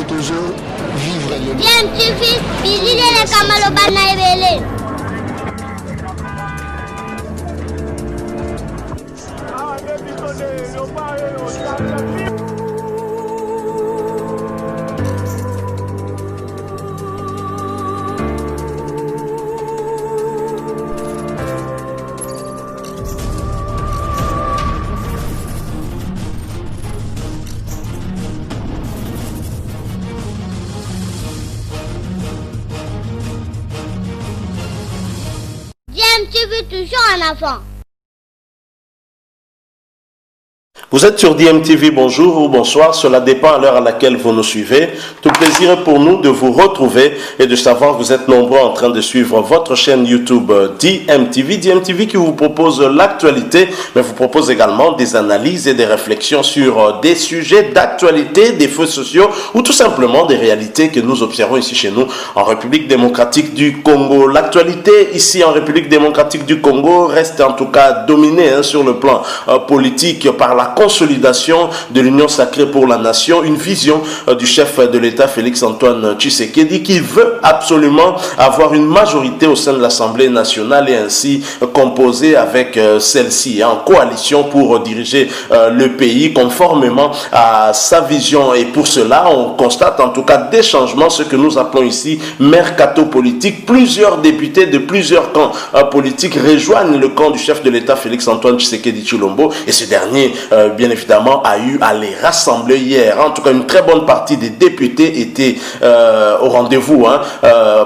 toujours vivre le scientifique, visiter les Kamalobana et Belé. Tu veux toujours un enfant. Vous êtes sur DMTV, bonjour ou bonsoir, cela dépend à l'heure à laquelle vous nous suivez. Tout plaisir pour nous de vous retrouver et de savoir que vous êtes nombreux en train de suivre votre chaîne YouTube DMTV. DMTV qui vous propose l'actualité, mais vous propose également des analyses et des réflexions sur des sujets d'actualité, des faits sociaux ou tout simplement des réalités que nous observons ici chez nous en République démocratique du Congo. L'actualité ici en République démocratique du Congo reste en tout cas dominée sur le plan politique par la consolidation de l'Union sacrée pour la nation, une vision du chef de l'État Félix-Antoine Tshisekedi qui veut absolument avoir une majorité au sein de l'Assemblée nationale et ainsi composer avec celle-ci en coalition pour diriger le pays conformément à sa vision. Et pour cela, on constate en tout cas des changements, ce que nous appelons ici mercato politique. Plusieurs députés de plusieurs camps politiques rejoignent le camp du chef de l'État Félix-Antoine Tshisekedi Tshilombo et ce dernier bien évidemment a eu à les rassembler hier. En tout cas, une très bonne partie des députés étaient au rendez-vous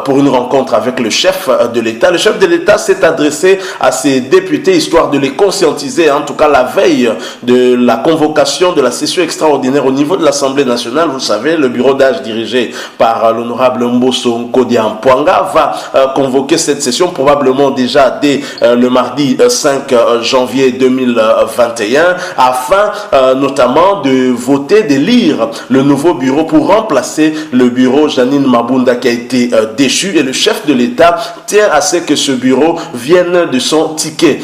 pour une rencontre avec le chef de l'État. Le chef de l'État s'est adressé à ces députés histoire de les conscientiser, en tout cas la veille de la convocation de la session extraordinaire au niveau de l'Assemblée nationale. Vous savez, le bureau d'âge dirigé par l'honorable Mbosso Nkodia Mpwanga va convoquer cette session probablement déjà dès le mardi 5 janvier 2021 afin notamment de voter, d'élire le nouveau bureau pour remplacer le bureau Janine Mabunda qui a été déchu. Et le chef de l'État tient à ce que ce bureau vienne de son ticket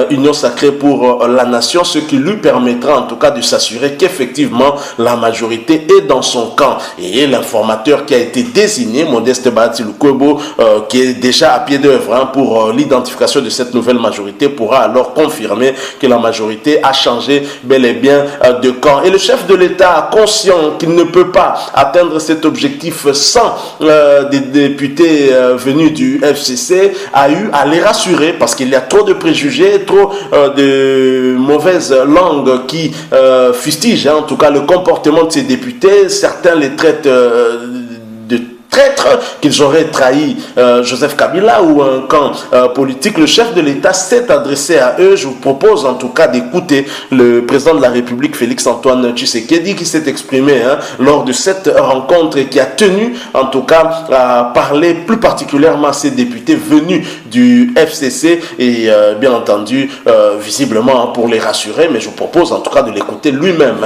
Union sacrée pour la nation, ce qui lui permettra en tout cas de s'assurer qu'effectivement la majorité est dans son camp. Et l'informateur qui a été désigné, Modeste Bahati Lukwebo, qui est déjà à pied d'œuvre pour l'identification de cette nouvelle majorité, pourra alors confirmer que la majorité a changé bel et bien de camp. Et le chef de l'État, conscient qu'il ne peut pas atteindre cet objectif sans des députés venus du FCC, a eu à les rassurer parce qu'il y a trop de préjugés, trop de mauvaises langues qui fustigent en tout cas le comportement de ces députés. Certains les traitent de traîtres, qu'ils auraient trahi Joseph Kabila ou un camp politique. Le chef de l'État s'est adressé à eux. Je vous propose en tout cas d'écouter le président de la République Félix-Antoine Tshisekedi qui s'est exprimé lors de cette rencontre et qui a tenu en tout cas à parler plus particulièrement à ces députés venus du FCC et bien entendu visiblement pour les rassurer, mais je vous propose en tout cas de l'écouter lui-même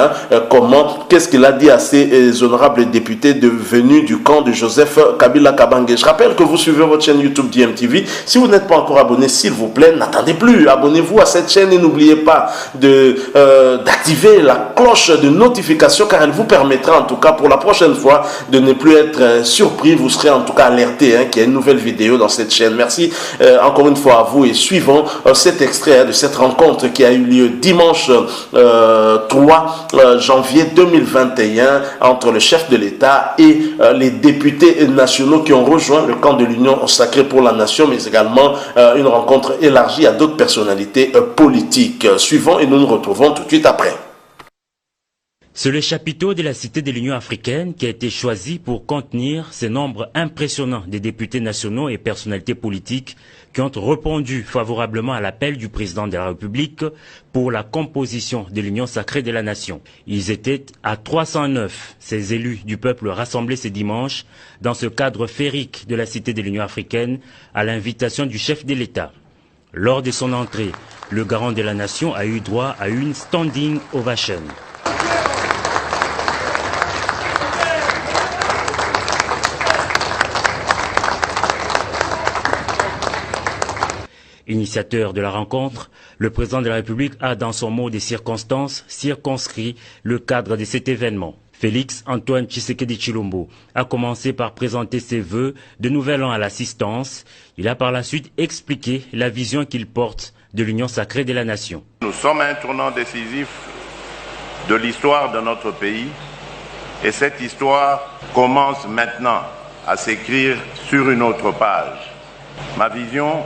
qu'est-ce qu'il a dit à ces honorables députés venus du camp de Joseph Kabila Kabange. Je rappelle que vous suivez votre chaîne YouTube DMTV. Si vous n'êtes pas encore abonné, s'il vous plaît, n'attendez plus. Abonnez-vous à cette chaîne et n'oubliez pas d'activer la cloche de notification car elle vous permettra en tout cas pour la prochaine fois de ne plus être surpris. Vous serez en tout cas alerté qu'il y a une nouvelle vidéo dans cette chaîne. Merci encore une fois à vous et suivons cet extrait de cette rencontre qui a eu lieu dimanche 3 janvier 2021 entre le chef de l'État et les députés nationaux qui ont rejoint le camp de l'Union sacrée pour la nation, mais également une rencontre élargie à d'autres personnalités politiques. Suivons et nous nous retrouvons tout de suite après. C'est le chapiteau de la Cité de l'Union africaine qui a été choisi pour contenir ce nombre impressionnant de députés nationaux et personnalités politiques qui ont répondu favorablement à l'appel du président de la République pour la composition de l'Union sacrée de la nation. Ils étaient à 309, ces élus du peuple rassemblés ce dimanche dans ce cadre féerique de la Cité de l'Union africaine à l'invitation du chef de l'État. Lors de son entrée, le garant de la nation a eu droit à une standing ovation. Initiateur de la rencontre, le président de la République a, dans son mot des circonstances, circonscrit le cadre de cet événement. Félix Antoine Tshisekedi Tshilombo a commencé par présenter ses vœux de nouvel an à l'assistance. Il a par la suite expliqué la vision qu'il porte de l'Union sacrée de la nation. Nous sommes à un tournant décisif de l'histoire de notre pays et cette histoire commence maintenant à s'écrire sur une autre page. Ma vision,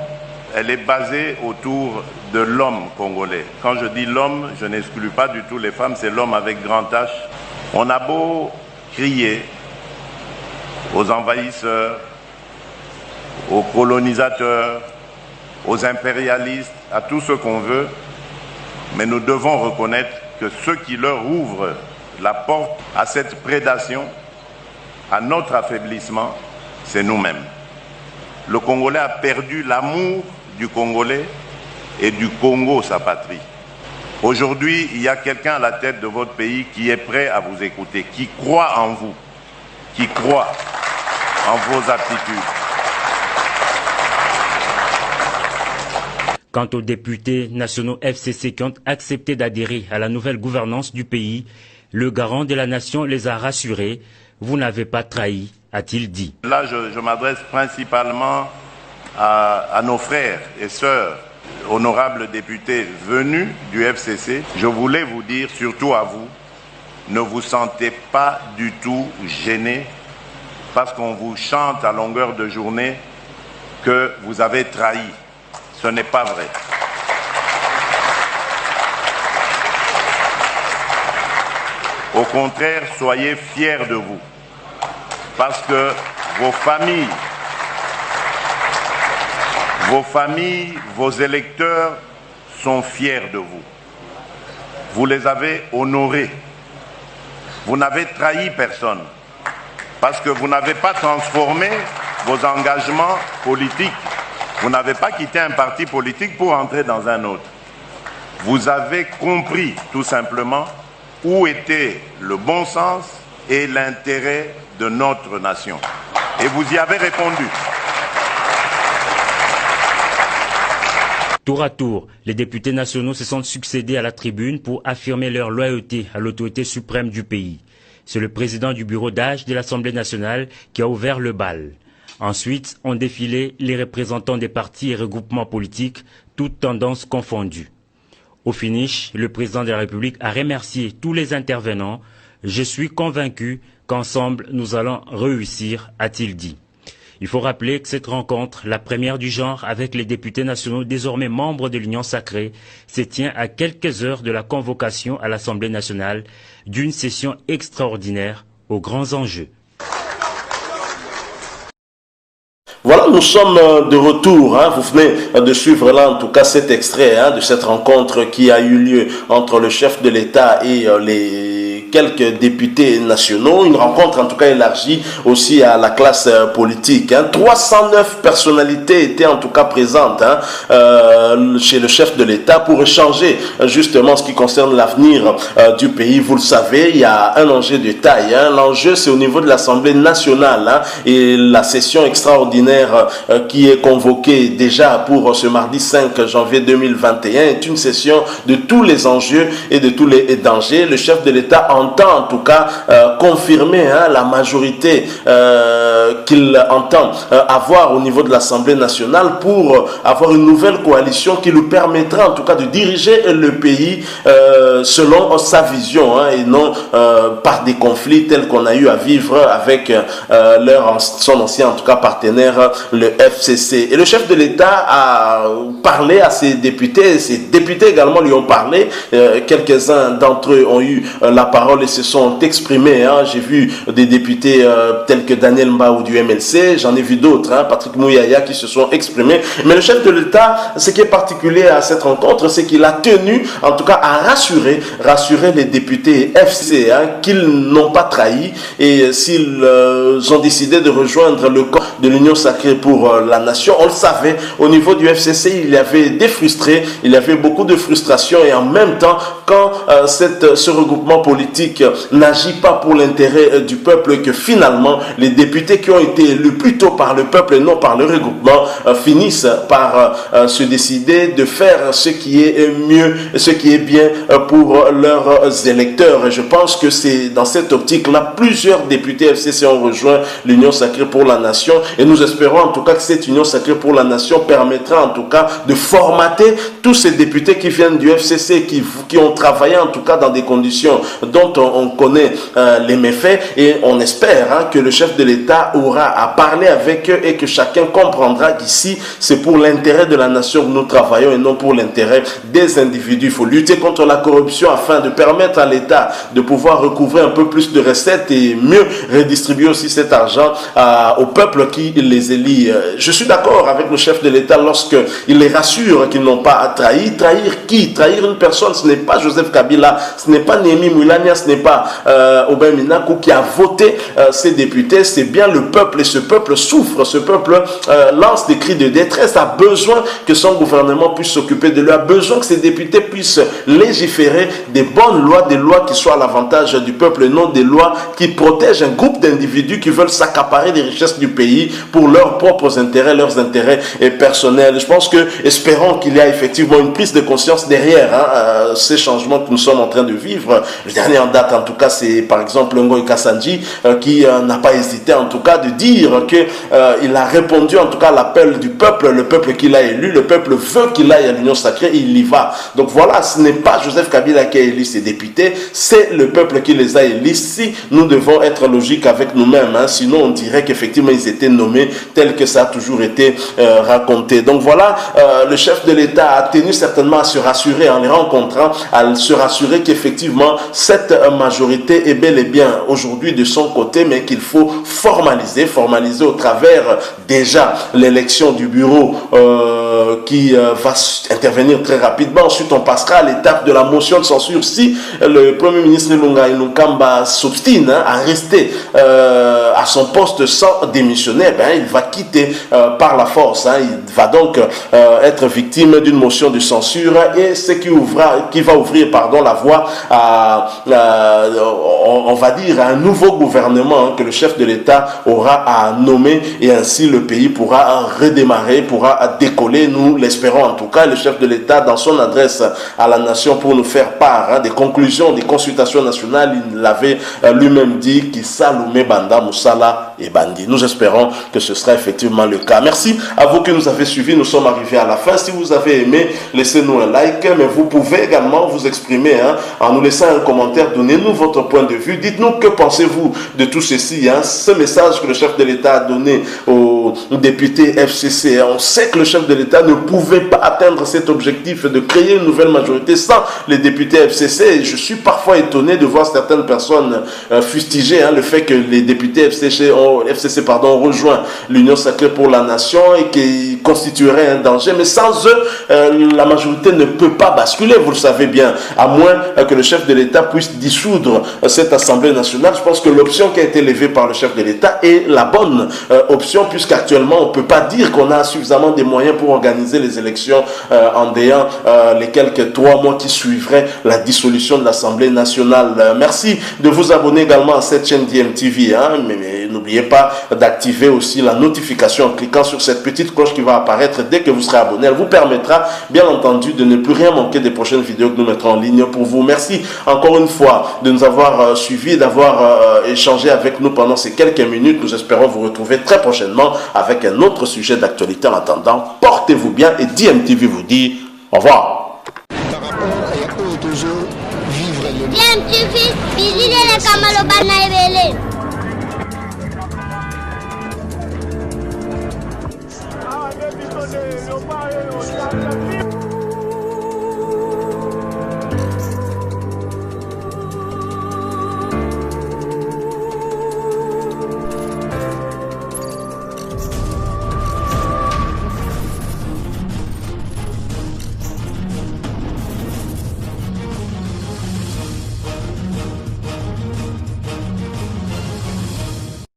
elle est basée autour de l'homme congolais. Quand je dis l'homme, je n'exclus pas du tout les femmes, c'est l'homme avec grand H. On a beau crier aux envahisseurs, aux colonisateurs, aux impérialistes, à tout ce qu'on veut, mais nous devons reconnaître que ceux qui leur ouvrent la porte à cette prédation, à notre affaiblissement, c'est nous-mêmes. Le Congolais a perdu l'amour du Congolais et du Congo, sa patrie. Aujourd'hui, il y a quelqu'un à la tête de votre pays qui est prêt à vous écouter, qui croit en vous, qui croit en vos aptitudes. Quant aux députés nationaux FCC qui ont accepté d'adhérer à la nouvelle gouvernance du pays, le garant de la nation les a rassurés. Vous n'avez pas trahi, a-t-il dit. Là, je m'adresse principalement à nos frères et sœurs, honorables députés venus du FCC. Je voulais vous dire, surtout à vous, ne vous sentez pas du tout gênés parce qu'on vous chante à longueur de journée que vous avez trahi. Ce n'est pas vrai. Au contraire, soyez fiers de vous, parce que vos familles, vos électeurs sont fiers de vous. Vous les avez honorés. Vous n'avez trahi personne, parce que vous n'avez pas transformé vos engagements politiques. Vous n'avez pas quitté un parti politique pour entrer dans un autre. Vous avez compris tout simplement où était le bon sens et l'intérêt de notre nation. Et vous y avez répondu. Tour à tour, les députés nationaux se sont succédés à la tribune pour affirmer leur loyauté à l'autorité suprême du pays. C'est le président du bureau d'âge de l'Assemblée nationale qui a ouvert le bal. Ensuite, ont défilé les représentants des partis et regroupements politiques, toutes tendances confondues. Au finish, le président de la République a remercié tous les intervenants. « Je suis convaincu qu'ensemble, nous allons réussir », a-t-il dit. Il faut rappeler que cette rencontre, la première du genre avec les députés nationaux désormais membres de l'Union sacrée, se tient à quelques heures de la convocation à l'Assemblée nationale d'une session extraordinaire aux grands enjeux. Voilà, nous sommes de retour. Vous venez de suivre là, en tout cas, cet extrait de cette rencontre qui a eu lieu entre le chef de l'État et les quelques députés nationaux. Une rencontre, en tout cas, élargie aussi à la classe politique. 309 personnalités étaient en tout cas présentes chez le chef de l'État pour échanger justement ce qui concerne l'avenir du pays. Vous le savez, il y a un enjeu de taille. L'enjeu, c'est au niveau de l'Assemblée nationale et la session extraordinaire qui est convoquée déjà pour ce mardi 5 janvier 2021 est une session de tous les enjeux et de tous les dangers. Le chef de l'État entend en tout cas confirmer la majorité qu'il entend avoir au niveau de l'Assemblée nationale pour avoir une nouvelle coalition qui lui permettra en tout cas de diriger le pays selon sa vision et non par des conflits tels qu'on a eu à vivre avec son ancien en tout cas partenaire, le FCC. Et le chef de l'État a parlé à ses députés également lui ont parlé. Quelques-uns d'entre eux ont eu la parole et se sont exprimés. J'ai vu des députés tels que Daniel Mbaou du MLC, j'en ai vu d'autres, Patrick Mouyaya, qui se sont exprimés. Mais le chef de l'État, ce qui est particulier à cette rencontre, c'est qu'il a tenu en tout cas à rassurer les députés FCC qu'ils n'ont pas trahi et s'ils ont décidé de rejoindre le camp de l'Union sacrée pour la nation. On le savait, au niveau du FCC, il y avait des frustrés, il y avait beaucoup de frustration et en même temps, quand ce regroupement politique politique n'agit pas pour l'intérêt du peuple, et que finalement les députés qui ont été élus plutôt par le peuple et non par le regroupement finissent par se décider de faire ce qui est mieux, ce qui est bien pour leurs électeurs. Et je pense que c'est dans cette optique-là, plusieurs députés FCC ont rejoint l'Union Sacrée pour la Nation, et nous espérons en tout cas que cette Union Sacrée pour la Nation permettra en tout cas de formater tous ces députés qui viennent du FCC, qui ont travaillé en tout cas dans des conditions dont on connaît les méfaits, et on espère que le chef de l'État aura à parler avec eux et que chacun comprendra qu'ici c'est pour l'intérêt de la nation que nous travaillons et non pour l'intérêt des individus. Il faut lutter contre la corruption afin de permettre à l'État de pouvoir recouvrer un peu plus de recettes et mieux redistribuer aussi cet argent au peuple qui les élit. Je suis d'accord avec le chef de l'État lorsqu'il les rassure qu'ils n'ont pas à trahir. Trahir qui? Trahir une personne, ce n'est pas Joseph Kabila, ce n'est pas Némi Moulania, ce n'est pas Aubin Minakou qui a voté ces députés, c'est bien le peuple, et ce peuple souffre, ce peuple lance des cris de détresse, a besoin que son gouvernement puisse s'occuper de lui, a besoin que ces députés puissent légiférer des bonnes lois, des lois qui soient à l'avantage du peuple et non des lois qui protègent un groupe d'individus qui veulent s'accaparer des richesses du pays pour leurs propres intérêts, leurs intérêts personnels. Je pense que, espérons qu'il y a effectivement une prise de conscience derrière ces changements que nous sommes en train de vivre. Le dernier en date, en tout cas, c'est par exemple Ngoï Kassanji qui n'a pas hésité en tout cas de dire qu'il a répondu en tout cas à l'appel du peuple, le peuple qui l'a élu, le peuple veut qu'il aille à l'Union Sacrée, il y va. Donc voilà, ce n'est pas Joseph Kabila qui a élu ses députés, c'est le peuple qui les a élus. Si nous devons être logiques avec nous-mêmes, sinon on dirait qu'effectivement ils étaient nommés tel que ça a toujours été raconté. Donc voilà, le chef de l'État a tenu certainement à se rassurer en les rencontrant, à se rassurer qu'effectivement cette majorité est bel et bien aujourd'hui de son côté, mais qu'il faut formaliser au travers déjà l'élection du bureau qui va intervenir très rapidement. Ensuite, on passera à l'étape de la motion de censure. Si le Premier ministre Lunga Inunkamba s'obstine à rester à son poste sans démissionner, il va quitter par la force. Il va donc être victime d'une motion de censure, et ce qui va ouvrir la voie à, on va dire, à un nouveau gouvernement que le chef de l'État aura à nommer, et ainsi le pays pourra redémarrer, pourra décoller. Nous l'espérons en tout cas. Le chef de l'État, dans son adresse à la nation pour nous faire part des conclusions des consultations nationales, il l'avait lui-même dit qu'il Salomé Banda Moussala et Bandi. Nous espérons que ce sera effectivement le cas. Merci à vous qui nous avez suivis. Nous sommes arrivés à la fin. Si vous avez aimé, laissez-nous un like, mais vous pouvez également vous exprimer en nous laissant un commentaire. Donnez-nous votre point de vue. Dites-nous que pensez-vous de tout ceci. Ce message que le chef de l'État a donné aux députés FCC. On sait que le chef de l'État ne pouvait pas atteindre cet objectif de créer une nouvelle majorité sans les députés FCC. Et je suis parfois étonné de voir certaines personnes fustiger le fait que les députés FCC ont rejoint l'Union Sacrée pour la Nation et qu'ils constitueraient un danger. Mais sans eux, la majorité ne peut pas basculer, vous le savez bien, à moins que le chef de l'État puisse dissoudre cette Assemblée nationale. Je pense que l'option qui a été levée par le chef de l'État est la bonne option, puisqu'actuellement on ne peut pas dire qu'on a suffisamment de moyens pour organiser les élections en déant les quelques 3 mois qui suivraient la dissolution de l'Assemblée nationale. Merci de vous abonner également à cette chaîne DMTV, mais n'oubliez pas d'activer aussi la notification en cliquant sur cette petite cloche qui va apparaître dès que vous serez abonné. Elle vous permettra bien entendu de ne plus rien manquer des prochaines vidéos que nous mettrons en ligne pour vous. Merci encore une fois de nous avoir suivis, d'avoir échangé avec nous pendant ces quelques minutes. Nous espérons vous retrouver très prochainement avec un autre sujet d'actualité. En attendant, portez-vous bien, et DMTV vous dit au revoir. DMTV, Bilile Kamalo Banaibele.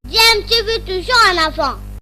DMTV toujours en avant.